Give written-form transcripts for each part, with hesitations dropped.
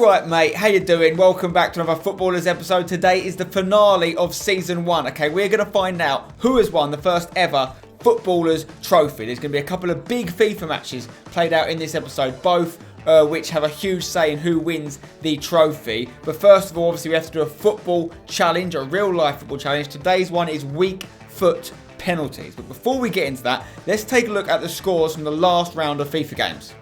Alright mate, how you doing? Welcome back to another Footballers episode. Today is the finale of Season 1. Okay, we're going to find out who has won the first ever Footballers trophy. There's going to be a couple of big FIFA matches played out in this episode, both which have a huge say in who wins the trophy. But first of all, obviously we have to do a football challenge, a real life football challenge. Today's one is weak foot penalties. But before we get into that, let's take a look at the scores from the last round of FIFA games.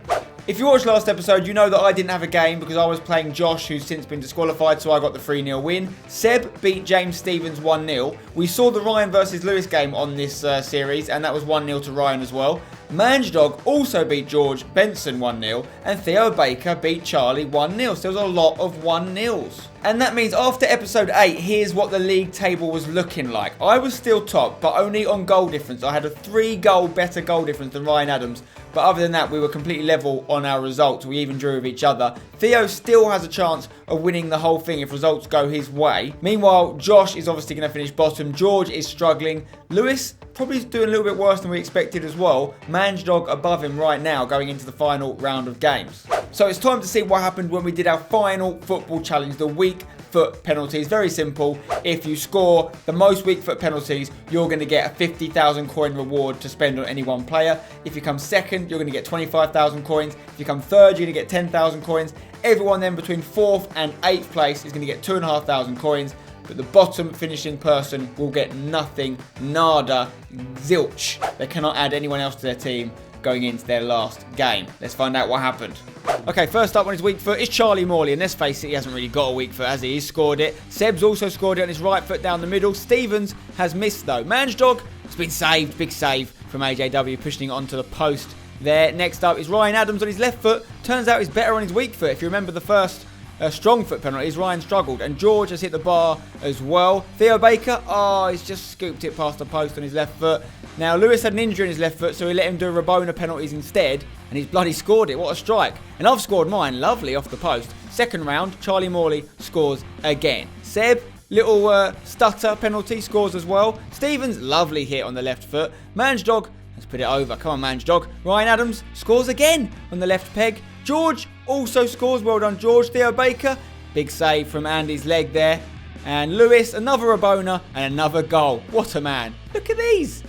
If you watched last episode, you know that I didn't have a game because I was playing Josh, who's since been disqualified, so I got the 3-0 win. Seb beat James Stevens 1-0. We saw the Ryan versus Lewis game on this series, and that was 1-0 to Ryan as well. MANJDOG also beat George Benson 1-0, and Theo Baker beat Charlie 1-0. So there was a lot of 1-0s. And that means after episode 8, here's what the league table was looking like. I was still top, but only on goal difference. I had a 3-goal better goal difference than Ryan Adams. But other than that, we were completely level on our results. We even drew with each other. Theo still has a chance of winning the whole thing if results go his way. Meanwhile, Josh is obviously going to finish bottom. George is struggling. Lewis probably doing a little bit worse than we expected as well. MANJDOG above him right now going into the final round of games. So it's time to see what happened when we did our final football challenge, the weak foot penalties. Very simple. If you score the most weak foot penalties, you're going to get a 50,000 coin reward to spend on any one player. If you come second, you're going to get 25,000 coins. If you come third, you're going to get 10,000 coins. Everyone then between 4th and 8th place is going to get 2,500 coins. But the bottom finishing person will get nothing, nada, zilch. They cannot add anyone else to their team going into their last game. Let's find out what happened. Okay, first up on his weak foot is Charlie Morley, and let's face it, he hasn't really got a weak foot, has he? He's scored it. Seb's also scored it on his right foot down the middle. Stevens has missed though. MANJDOG has been saved, big save from AJW, pushing it onto the post there. Next up is Ryan Adams on his left foot. Turns out he's better on his weak foot. If you remember the first strong foot penalties, Ryan struggled, and George has hit the bar as well. Theo Baker, he's just scooped it past the post on his left foot. Now, Lewis had an injury in his left foot, so he let him do Rabona penalties instead, and he's bloody scored it. What a strike. And I've scored mine, lovely, off the post. Second round, Charlie Morley scores again. Seb, little stutter penalty, scores as well. Stevens, lovely hit on the left foot. MANJDOG has put it over. Come on, MANJDOG. Ryan Adams scores again on the left peg. George also scores. Well done, George. Theo Baker, big save from Andy's leg there. And Lewis, another Rabona and another goal. What a man. Look at these.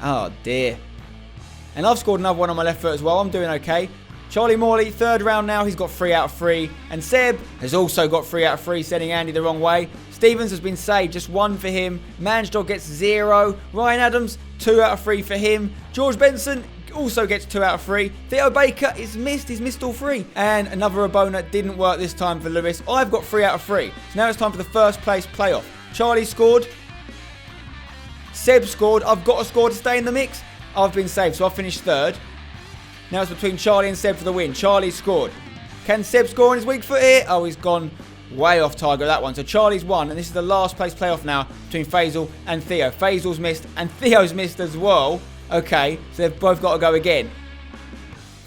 Oh, dear. And I've scored another one on my left foot as well. I'm doing okay. Charlie Morley, third round now. He's got 3 out of 3. And Seb has also got 3 out of 3, sending Andy the wrong way. Stevens has been saved. Just 1 for him. MANJDOG gets 0. Ryan Adams, 2 out of 3 for him. George Benson also gets 2 out of 3. Theo Baker is missed. He's missed all 3. And another Rabona didn't work this time for Lewis. I've got 3 out of 3. So now it's time for the first place playoff. Charlie scored. Seb scored. I've got a score to stay in the mix. I've been saved, so I've finished third. Now it's between Charlie and Seb for the win. Charlie scored. Can Seb score on his weak foot here? Oh, he's gone way off target that one. So Charlie's won, and this is the last place playoff now between Fasil and Theo. Fasil's missed, and Theo's missed as well. Okay, so they've both got to go again.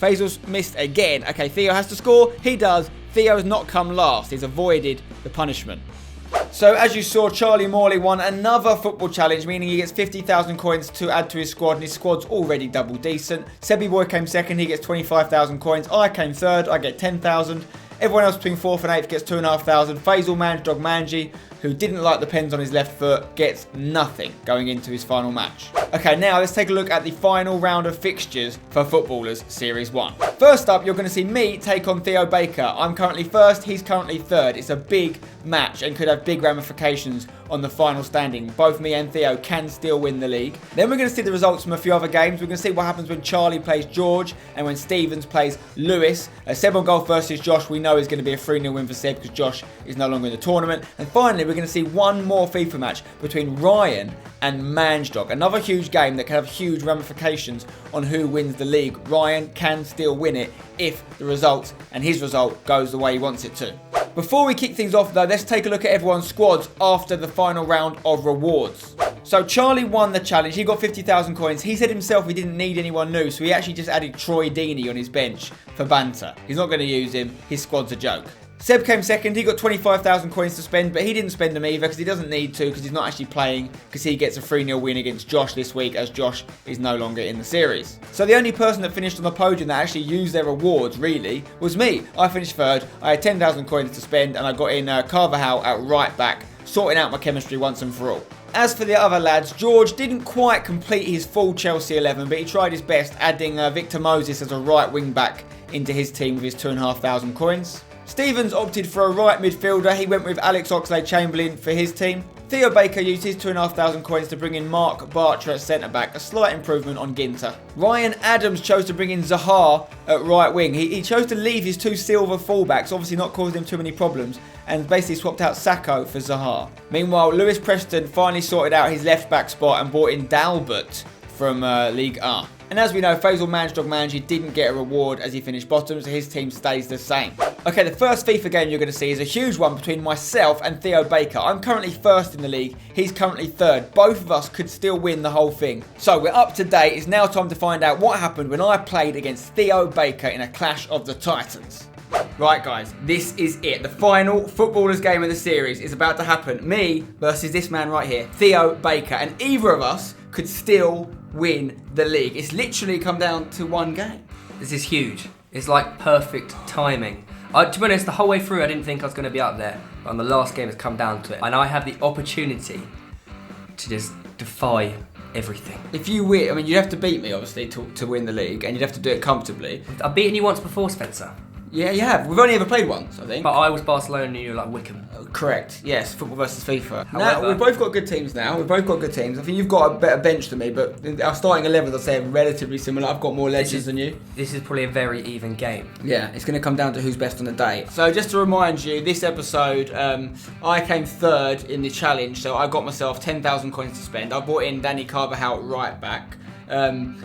Fasil's missed again. Okay, Theo has to score. He does. Theo has not come last. He's avoided the punishment. So, as you saw, Charlie Morley won another football challenge, meaning he gets 50,000 coins to add to his squad, and his squad's already double decent. Sebby Boy came second, he gets 25,000 coins. I came third, I get 10,000. Everyone else between 4th and 8th gets 2,500. Fasil, MANJDOG, Manji, who didn't like the pens on his left foot, gets nothing going into his final match. Okay, now let's take a look at the final round of fixtures for Footballers Series 1. First up, you're going to see me take on Theo Baker. I'm currently first, he's currently third. It's a big match and could have big ramifications on the final standing. Both me and Theo can still win the league. Then we're going to see the results from a few other games. We're going to see what happens when Charlie plays George and when Stevens plays Lewis. Seb on goal versus Josh, we know is going to be a 3-0 win for Seb because Josh is no longer in the tournament. And finally, we're going to see one more FIFA match between Ryan and MANJDOG. Another huge game that can have huge ramifications on who wins the league. Ryan can still win it if the results and his result goes the way he wants it to. Before we kick things off though, let's take a look at everyone's squads after the final round of rewards. So Charlie won the challenge. He got 50,000 coins. He said himself he didn't need anyone new, so he actually just added Troy Deeney on his bench for banter. He's not going to use him. His squad's a joke. Seb came second. He got 25,000 coins to spend, but he didn't spend them either because he doesn't need to, because he's not actually playing, because he gets a 3-0 win against Josh this week, as Josh is no longer in the series. So the only person that finished on the podium that actually used their rewards, really, was me. I finished third. I had 10,000 coins to spend, and I got in Carvajal at right back, sorting out my chemistry once and for all. As for the other lads, George didn't quite complete his full Chelsea 11, but he tried his best, adding Victor Moses as a right wing back into his team with his 2,500 coins. Stevens opted for a right midfielder. He went with Alex Oxlade-Chamberlain for his team. Theo Baker used his 2,500 coins to bring in Mark Bartra at centre-back, a slight improvement on Ginter. Ryan Adams chose to bring in Zaha at right wing. He chose to leave his 2 silver fullbacks, obviously not causing him too many problems, and basically swapped out Sacco for Zaha. Meanwhile, Lewis Preston finally sorted out his left-back spot and brought in Dalbert from Ligue 1. And as we know, Fasil MANJDOG Manager didn't get a reward as he finished bottom, so his team stays the same. Okay, the first FIFA game you're going to see is a huge one between myself and Theo Baker. I'm currently first in the league, he's currently third. Both of us could still win the whole thing. So we're up to date. It's now time to find out what happened when I played against Theo Baker in a Clash of the Titans. Right guys, this is it. The final Footballers game of the series is about to happen. Me versus this man right here, Theo Baker. And either of us could still win the league. It's literally come down to one game. This is huge. It's like perfect timing. To be honest, the whole way through I didn't think I was going to be up there. But on the last game it's come down to it. And I have the opportunity to just defy everything. If you win, I mean, you'd have to beat me obviously to win the league, and you'd have to do it comfortably. I've beaten you once before, Spencer. Yeah, you have. We've only ever played once, I think. But I was Barcelona and you were like Wickham. Correct. Yes, football versus FIFA. However, now, we've both got good teams now. We've both got good teams. I think you've got a better bench than me, but our starting 11s, I'd say, are relatively similar. I've got more legends than you. This is probably a very even game. Yeah, it's going to come down to who's best on the day. So just to remind you, this episode, I came third in the challenge, so I got myself 10,000 coins to spend. I brought in Danny Carvajal right back.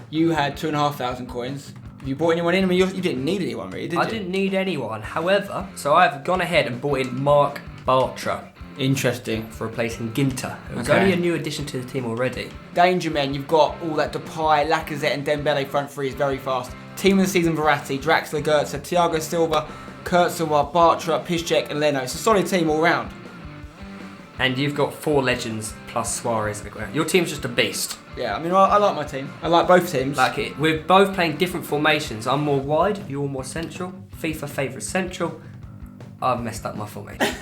You had 2,500 coins. Have you brought anyone in? I mean, you didn't need anyone really, did you? I didn't need anyone. However, so I've gone ahead and brought in Mark Bartra. Interesting. For replacing Ginter. It was Okay. only a new addition to the team already. Danger men, you've got all that Depay, Lacazette and Dembele front three is very fast. Team of the season Verratti, Draxler, Goetze, Thiago Silva, Kurtzawa, Bartra, Piszczek and Leno. It's a solid team all round. And you've got 4 legends plus Suarez. Your team's just a beast. Yeah, I mean, I like my team. I like both teams. Like it. We're both playing different formations. I'm more wide, you're more central. FIFA favours central. I've messed up my formation.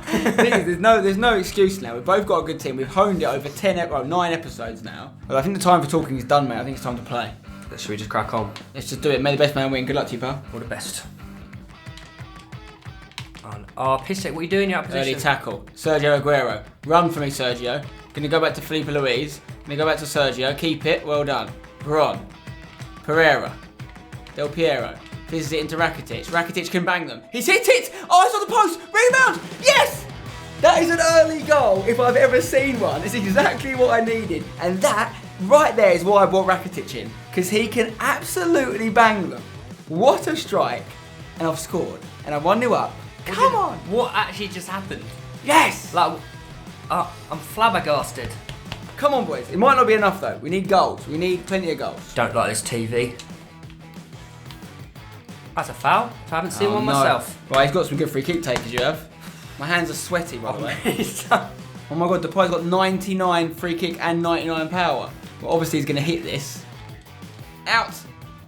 There's no excuse now. We've both got a good team. We've honed it over 9 episodes now. Well, I think the time for talking is done, mate. I think it's time to play. Should we just crack on? Let's just do it. May the best man win. Good luck to you, pal. All the best. Piszczek, what are you doing in your opposition? Early tackle. Sergio Aguero. Run for me, Sergio. Gonna go back to Felipe Luis. Gonna go back to Sergio. Keep it. Well done. Veron. Pereira. Del Piero. Fizzes it into Rakitic. Rakitic can bang them. He's hit it! Oh, it's on the post! Rebound! Yes! That is an early goal if I've ever seen one. It's exactly what I needed. And that, right there, is why I brought Rakitic in. Because he can absolutely bang them. What a strike. And I've scored. And I'm 1-0 up. Come on! What actually just happened? Yes! Like, I'm flabbergasted. Come on, boys. It might not be enough, though. We need goals. We need plenty of goals. Don't like this TV. That's a foul. I haven't seen one no. myself. Right, he's got some good free kick takers, you have. My hands are sweaty, by the way. Oh my god, Depay's got 99 free kick and 99 power. Well, obviously he's going to hit this. Out!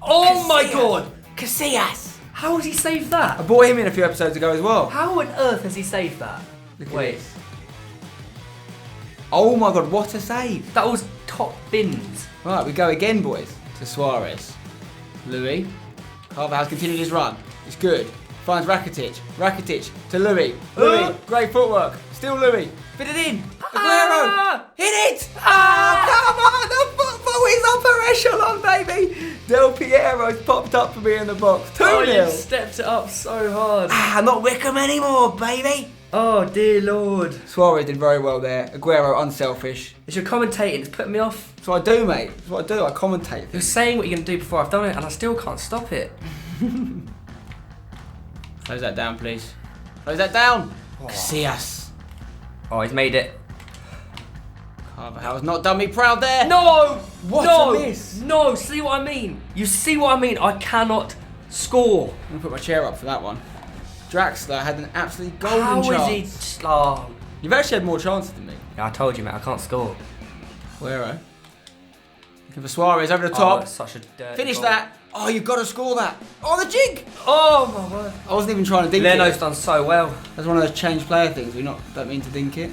Oh my god! Casillas! How has he saved that? I brought him in a few episodes ago as well. How on earth has he saved that? Wait. Oh my god, what a save! That was top bins. Right, we go again, boys. To Suarez. Louis. Carvajal's continued his run. It's good. Finds Rakitic. Rakitic to Louis. Louis, great footwork. Still Louis. Fit it in. Aguero. Hit it. Come on. The football is upper echelon, baby. Del Piero's popped up for me in the box. 2-0. Oh, you stepped it up so hard. Not Wickham anymore, baby. Oh, dear Lord. Suarez did very well there. Aguero, unselfish. It's your commentating. It's putting me off. That's what I do, mate. That's what I do. I commentate. You're saying what you're going to do before I've done it, and I still can't stop it. Close that down, please. Close that down. Casillas. Oh, he's made it. Carvajal's not done me proud there. No! What no! a miss. No, see what I mean? You see what I mean? I cannot score. I'm going to put my chair up for that one. Draxler had an absolutely golden How chance. is he? Oh. You've actually had more chances than me. Yeah, I told you, mate. I can't score. Where? Looking for Suarez over the Oh, top. it's such a dirty Finish ball. that. Oh, you've got to score that. Oh, the jig. Oh my word. I wasn't even trying to dink Leno's it. done so well. That's one of those change player things. We don't mean to dink it.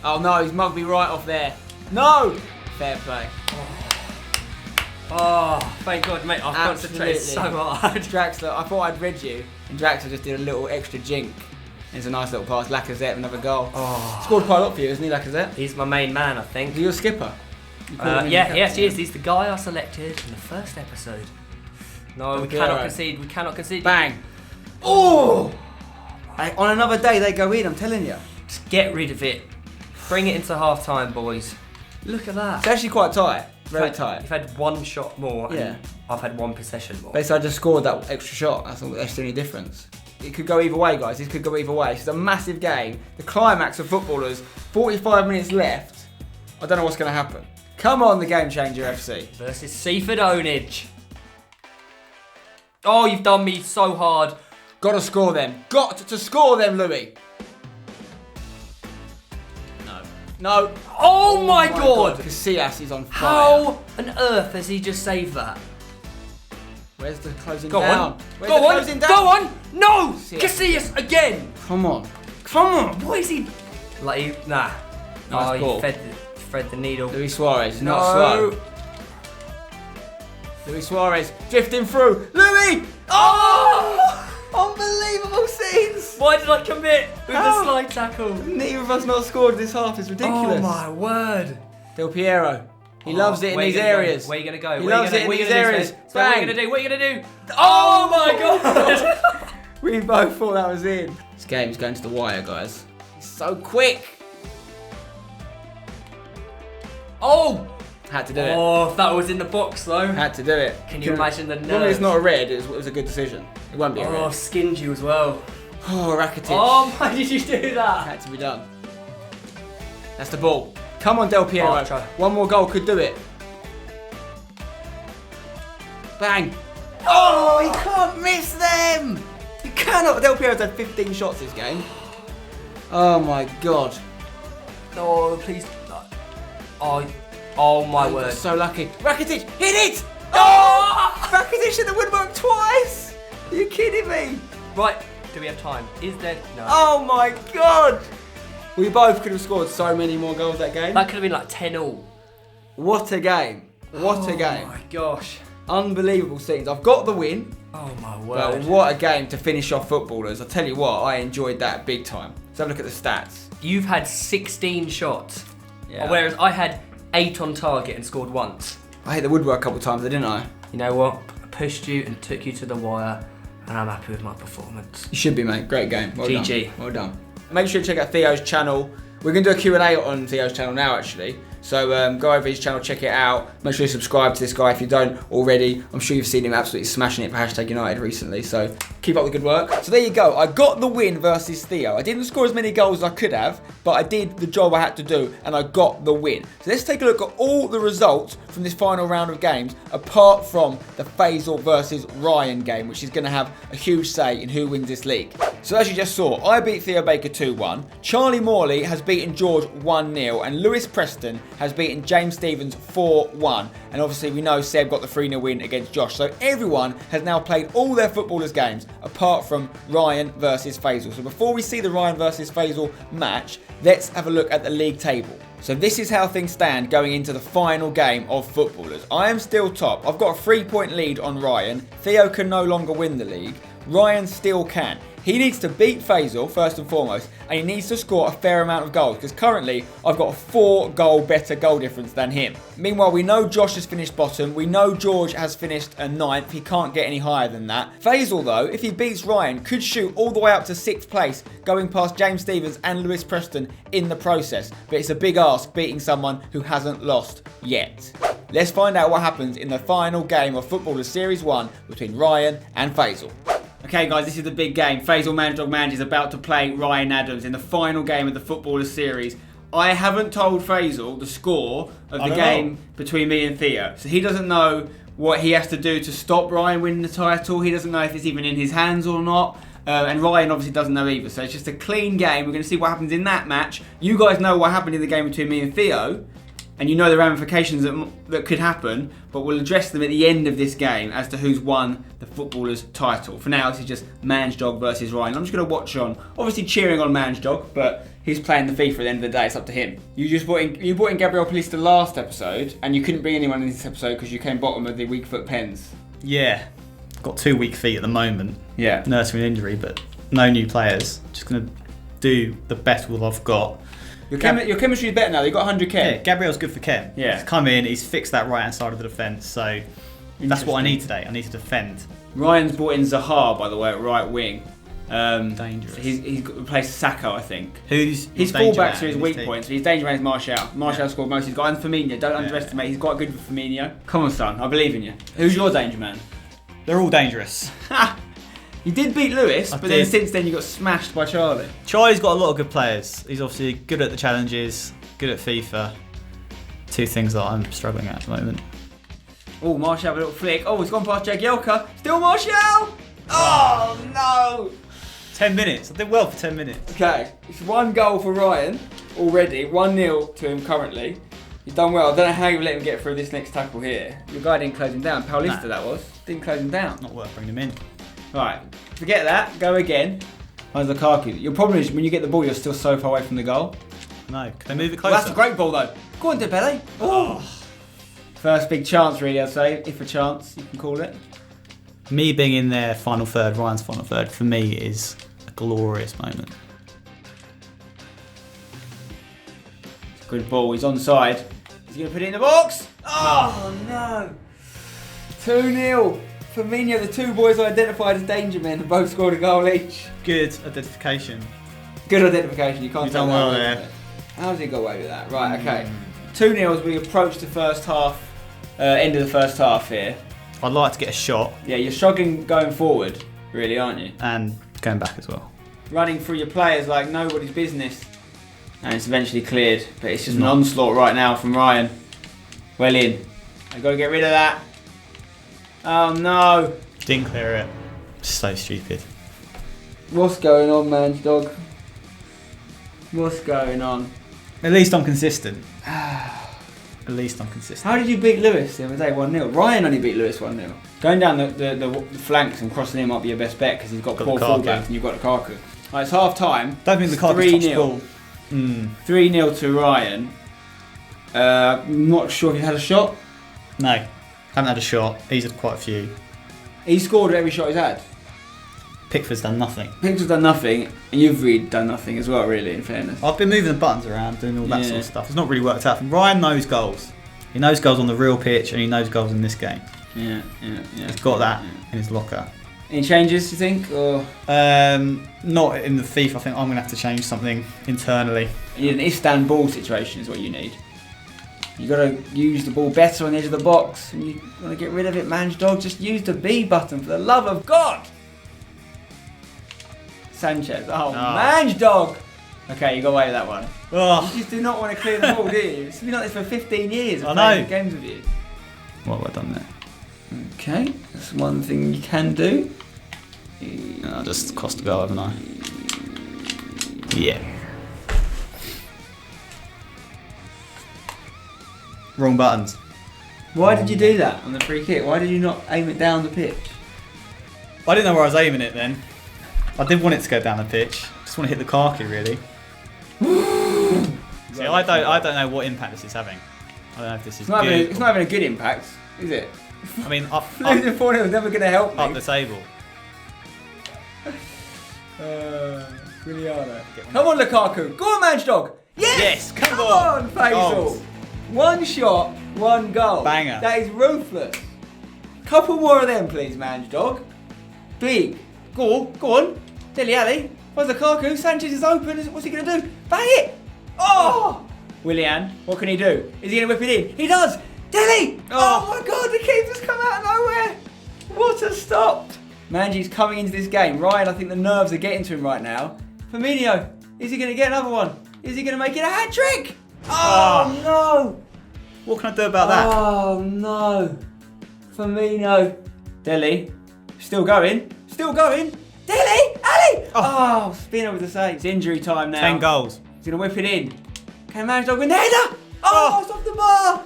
Oh no, he's mugged me right off there. No! Fair play. Oh, thank God, mate. I've concentrated Absolutely. so hard. Draxler, I thought I'd read you, and Draxler just did a little extra jink. It's a nice little pass. Lacazette, another goal. Oh. Scored quite a lot for you, isn't he, Lacazette? He's my main man, I think. Is he your skipper? You call him Yeah, your yes, captain? he is. He's the guy I selected in the first episode. No, we Okay, cannot alright. concede. We cannot concede. Bang! Oh! On another day, they go in, I'm telling you. Just get rid of it. Bring it into half time, boys. Look at that. It's actually quite tight. Very You've tight. had one shot more. Yeah. And I've had one possession more. Basically, I just scored that extra shot. That's the only difference. It could go either way, guys. This could go either way. It's a massive game. The climax of Footballers. 45 minutes left. I don't know what's going to happen. Come on, the Game Changer FC. Versus Seaford Ownage. Oh, you've done me so hard. Got to score them. Got to score them, Louis. No. Oh, my God. Casillas is on fire. How on earth has he just saved that? Where's the closing Go down? on. Where's Go the on. closing down? Go on. No. Casillas. Casillas again. Come on. Come on. What is he? Like, nah. Nice ball. He fed the needle. Luis Suarez is not No. slow. Luis Suarez drifting through. Louis! Oh! Unbelievable scenes! Why did I commit with How? the slide tackle? Neither of us not scored this half. It's ridiculous. Oh my word. Del Piero. He loves it in Where you these gonna go? areas. Where you gonna go? He Where you loves gonna- it in where you these gonna do, areas. Spence? What are Bang. you gonna do? What are you gonna do? Oh my god! We both thought that was in. This game's going to the wire, guys. It's so quick. Oh! Had to do it. Oh, if that was in the box though. Had to do it. Can you imagine the As long as it's nerves? not a red, it was a good decision. It won't be a Oh, red. skinned you as well. Oh, Rakitic. Oh, why did you do that? Had to be done. That's the ball. Come on, Del Piero. Oh, try. One more goal could do it. Bang. Oh, he can't miss them. You cannot. Del Piero's had 15 shots this game. Oh my god. No, please. Oh my Oh, word. so lucky. Rakitic, hit it! Oh! Rakitic hit the woodwork twice! Are you kidding me? Right, do we have time? Is there? No. Oh my god! We both could have scored so many more goals that game. That could have been like 10-all. What a game. What a game. Oh my gosh. Unbelievable scenes. I've got the win, Oh my but word. what a game to finish off Footballers. I'll tell you what, I enjoyed that big time. Let's have a look at the stats. You've had 16 shots, Yeah. whereas I had 8 on target and scored once. I hit the woodwork a couple of times, didn't I? You know what? I pushed you and took you to the wire, and I'm happy with my performance. You should be, mate. Great game. Well GG. done. Well done. Make sure you check out Theo's channel. We're going to do a Q&A on Theo's channel now, actually. So go over his channel, check it out. Make sure you subscribe to this guy if you don't already. I'm sure you've seen him absolutely smashing it for #United recently. So keep up the good work. So there you go. I got the win versus Theo. I didn't score as many goals as I could have, but I did the job I had to do, and I got the win. So let's take a look at all the results from this final round of games, apart from the Fasil versus Ryan game, which is going to have a huge say in who wins this league. So as you just saw, I beat Theo Baker 2-1. Charlie Morley has beaten George 1-0, and Lewis Preston has beaten James Stevens 4-1. And obviously we know Seb got the 3-0 win against Josh. So everyone has now played all their Footballers games apart from Ryan versus Fasil. So before we see the Ryan versus Fasil match, let's have a look at the league table. So this is how things stand going into the final game of Footballers. I am still top. I've got a 3-point lead on Ryan. Theo can no longer win the league. Ryan still can. He needs to beat Fasil first and foremost, and he needs to score a fair amount of goals, because currently I've got a 4-goal better goal difference than him. Meanwhile, we know Josh has finished bottom. We know George has finished a 9th. He can't get any higher than that. Fasil, though, if he beats Ryan, could shoot all the way up to 6th place, going past James Stevens and Lewis Preston in the process. But it's a big ask beating someone who hasn't lost yet. Let's find out what happens in the final game of Footballers Series 1 between Ryan and Fasil. Okay guys, this is the big game. Fasil MANJDOG is about to play Ryan Adams in the final game of the Footballers series. I haven't told Fasil the score of the game between me and Theo. So he doesn't know what he has to do to stop Ryan winning the title. He doesn't know if it's even in his hands or not. And Ryan obviously doesn't know either. So it's just a clean game. We're going to see what happens in that match. You guys know what happened in the game between me and Theo. And you know the ramifications that could happen. But we'll address them at the end of this game as to who's won the Footballers title. For now, this is just MANJDOG versus Ryan. I'm just going to watch on. Obviously cheering on MANJDOG. But he's playing the FIFA at the end of the day. It's up to him. You brought in Gabriel Palista last episode. And you couldn't bring anyone in this episode because you came bottom of the weak foot pens. Yeah. Got 2 weak feet at the moment. Yeah. Nursing an injury, but no new players. Just going to do the best with what I've got. Your chemistry is better now. You've got 100 chem. Yeah, Gabriel's good for chem. Yeah. He's come in, he's fixed that right hand side of the defence, so that's what I need today. I need to defend. Ryan's brought in Zaha, by the way, at right wing. Dangerous. He's replaced Sacco, I think. Who's his fullbacks are his weak points, but his danger man is Martial. Martial scored most. He's got and Firmino. Don't underestimate. He's quite good for Firmino. Come on, son. I believe in you. Who's your danger man? They're all dangerous. You did beat Lewis, but then did. since then you got smashed by Charlie. Charlie's got a lot of good players. He's obviously good at the challenges, good at FIFA. 2 things that I'm struggling at the moment. Oh, Martial with a little flick. Oh, it's gone past Jagielka. Still Martial! Oh, no! 10 minutes. I did well for 10 minutes. Okay, it's 1 goal for Ryan already. 1-0 to him currently. He's done well. I don't know how you let him get through this next tackle here. Your guy didn't close him down. Paulista that was. Didn't close him down. Not worth bringing him in. Right, forget that. Go again. Where's Lukaku? Your problem is when you get the ball, you're still so far away from the goal. No, can they move it closer? Well, that's a great ball though. Go on, Dembele. Oh. First big chance, really, I'd say. If a chance, you can call it. Me being in their final third, Ryan's final third, for me is a glorious moment. Good ball. He's onside. He's going to put it in the box. Oh, no. 2-0. Firmino, the 2 boys identified as danger men, and both scored a goal each. Good identification. Good identification. You can't You've tell done well there. How does he go away with that? Right, okay. 2-0 as we approach the first half, end of the first half here. I'd like to get a shot. Yeah, you're struggling going forward, really, aren't you? And going back as well. Running through your players like nobody's business. And it's eventually cleared, but it's just an onslaught right now from Ryan. Well in. I've got to get rid of that. Oh no. Didn't clear it. So stupid. What's going on, MANJDOG? What's going on? At least I'm consistent. At least I'm consistent. How did you beat Lewis the other day 1-0? Ryan only beat Lewis 1-0. Going down the flanks and crossing him might be your best bet because he's got poor fullbacks and you've got Lukaku. Right, it's half time. Don't think Lukaku's touched the ball. 3-0 to Ryan. I'm not sure if he had a shot. No. Haven't had a shot. He's had quite a few. He scored every shot he's had. Pickford's done nothing. Pickford's done nothing, and you've really done nothing as well, really, in fairness. I've been moving the buttons around, doing all that sort of stuff. It's not really worked out. Ryan knows goals. He knows goals on the real pitch, and he knows goals in this game. Yeah. He's got that in his locker. Any changes, do you think? Or not in the FIFA. I think I'm going to have to change something internally. you need an Istanbul situation is what you need. You got to use the ball better on the edge of the box, and you want to get rid of it, MANJDOG. Just use the B button, for the love of God. Sanchez. Oh, MANJDOG. Okay, you got away with that one. Oh. You just do not want to clear the ball, do you? It's been like this for 15 years. I know. Games with you. What have I done there? Okay, that's one thing you can do. I just cost a goal, haven't I? Yeah. Wrong buttons. Why did you do that on the free kick? Why did you not aim it down the pitch? I didn't know where I was aiming it then. I did want it to go down the pitch. Just want to hit the Lukaku really. See, I don't know what impact this is having. I don't know if this is good. It's not having a good impact, is it? I mean, losing 4-0 is never going to help me. Up the table. Come on, Lukaku. Go on, MANJDOG. Yes! Come on, Fasil. Goals. 1 shot, 1 goal. Banger. That is ruthless. Couple more of them, please, MANJDOG. Big. Go on. Dele Alli. Where's Lukaku? Sanchez is open. What's he going to do? Bang it! Oh! Willian, what can he do? Is he going to whip it in? He does! Dele! Oh my God, the keeper's come out of nowhere! What a stop! Manji's coming into this game. Ryan, I think the nerves are getting to him right now. Firmino, is he going to get another one? Is he going to make it a hat-trick? Oh no! What can I do about that? Oh no! Firmino. Dele. Still going. Dele! Ali! Oh, Spinner with the save. It's injury time now. 10 goals. He's going to whip it in. Can MANJDOG win the header? Oh, it's off the bar.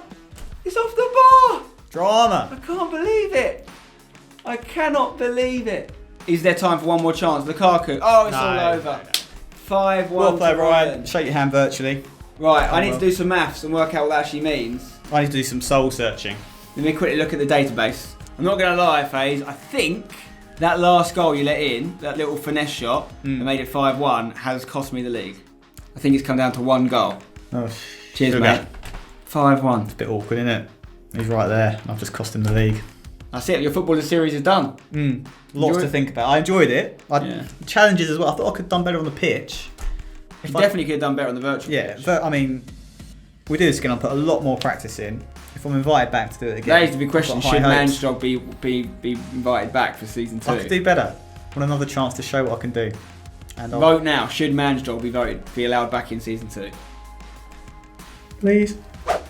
It's off the bar. Drama. I can't believe it. I cannot believe it. Is there time for one more chance? Lukaku. Oh, it's all over. 5-1 Well played, to Ryan. Shake your hand virtually. Right, I need to do some maths and work out what that actually means. I need to do some soul searching. Let me quickly look at the database. I'm not going to lie, FaZe. I think that last goal you let in, that little finesse shot that made it 5-1, has cost me the league. I think it's come down to one goal. Oh, Cheers, mate. 5-1. It's a bit awkward, isn't it? He's right there. I've just cost him the league. That's it. Your Futballers series is done. Lots to think about. I enjoyed it. Yeah. Challenges as well. I thought I could have done better on the pitch. You definitely could have done better on the virtual pitch. But I mean, we do this again. I'll put a lot more practice in. If I'm invited back to do it again, That is the big question. I've got Should high hopes. MANJDOG be invited back for season 2? I could do better. I want another chance to show what I can do. And Vote now. Should MANJDOG be allowed back in season 2? Please.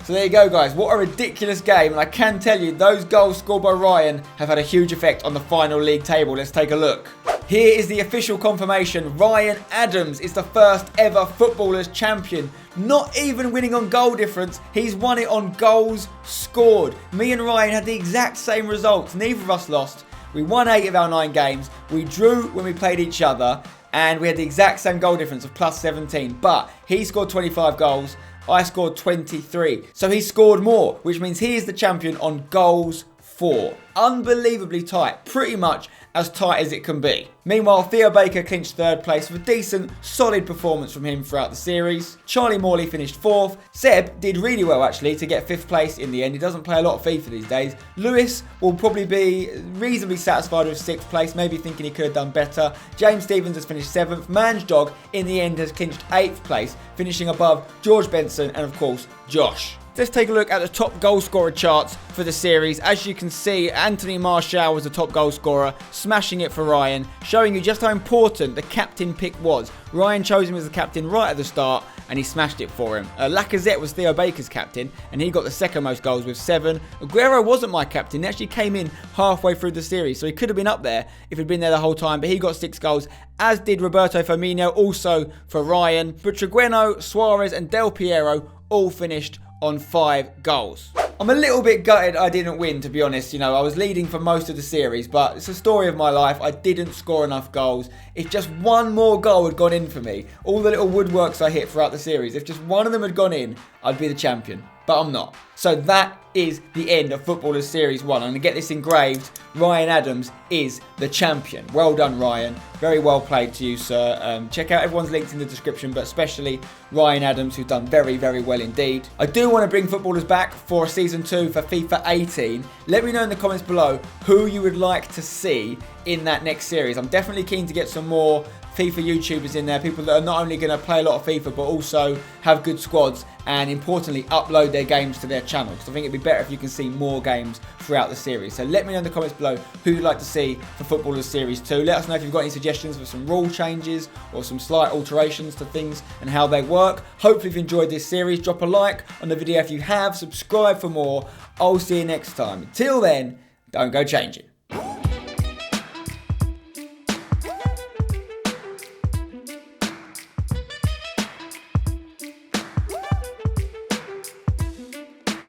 So there you go, guys. What a ridiculous game. And I can tell you, those goals scored by Ryan have had a huge effect on the final league table. Let's take a look. Here is the official confirmation. Ryan Adams is the first ever Futballers champion. Not even winning on goal difference. He's won it on goals scored. Me and Ryan had the exact same results. Neither of us lost. We won 8 of our 9 games. We drew when we played each other. And we had the exact same goal difference of plus 17. But he scored 25 goals. I scored 23. So he scored more, which means he is the champion on goals for. Unbelievably tight. Pretty much as tight as it can be. Meanwhile, Theo Baker clinched 3rd place with a decent, solid performance from him throughout the series. Charlie Morley finished 4th. Seb did really well, actually, to get 5th place in the end. He doesn't play a lot of FIFA these days. Lewis will probably be reasonably satisfied with 6th place, maybe thinking he could have done better. James Stevens has finished 7th. MANJDOG, in the end, has clinched 8th place, finishing above George Benson and, of course, Josh. Let's take a look at the top goal scorer charts for the series. As you can see, Anthony Martial was the top goal scorer, smashing it for Ryan, showing you just how important the captain pick was. Ryan chose him as the captain right at the start, and he smashed it for him. Lacazette was Theo Baker's captain, and he got the second most goals with 7. Aguero wasn't my captain. He actually came in halfway through the series, so he could have been up there if he'd been there the whole time, but he got 6 goals, as did Roberto Firmino, also for Ryan. But Butragueño, Suarez, and Del Piero all finished on 5 goals. I'm a little bit gutted I didn't win, to be honest. You know, I was leading for most of the series, but it's a story of my life. I didn't score enough goals. If just one more goal had gone in for me, all the little woodworks I hit throughout the series, if just one of them had gone in, I'd be the champion. But I'm not. So that is the end of Futballers Series 1. I'm going to get this engraved. Ryan Adams is the champion. Well done, Ryan. Very well played to you, sir. Check out everyone's links in the description, but especially Ryan Adams, who's done very, very well indeed. I do want to bring Futballers back for Season 2 for FIFA 18. Let me know in the comments below who you would like to see in that next series. I'm definitely keen to get some more FIFA YouTubers in there, people that are not only going to play a lot of FIFA but also have good squads and importantly upload their games to their channel, because I think it'd be better if you can see more games throughout the series. So let me know in the comments below who you'd like to see for Futballers Series 2. Let us know if you've got any suggestions for some rule changes or some slight alterations to things and how they work. Hopefully if you enjoyed this series, drop a like on the video if you have, subscribe for more. I'll see you next time. Until then, don't go changing.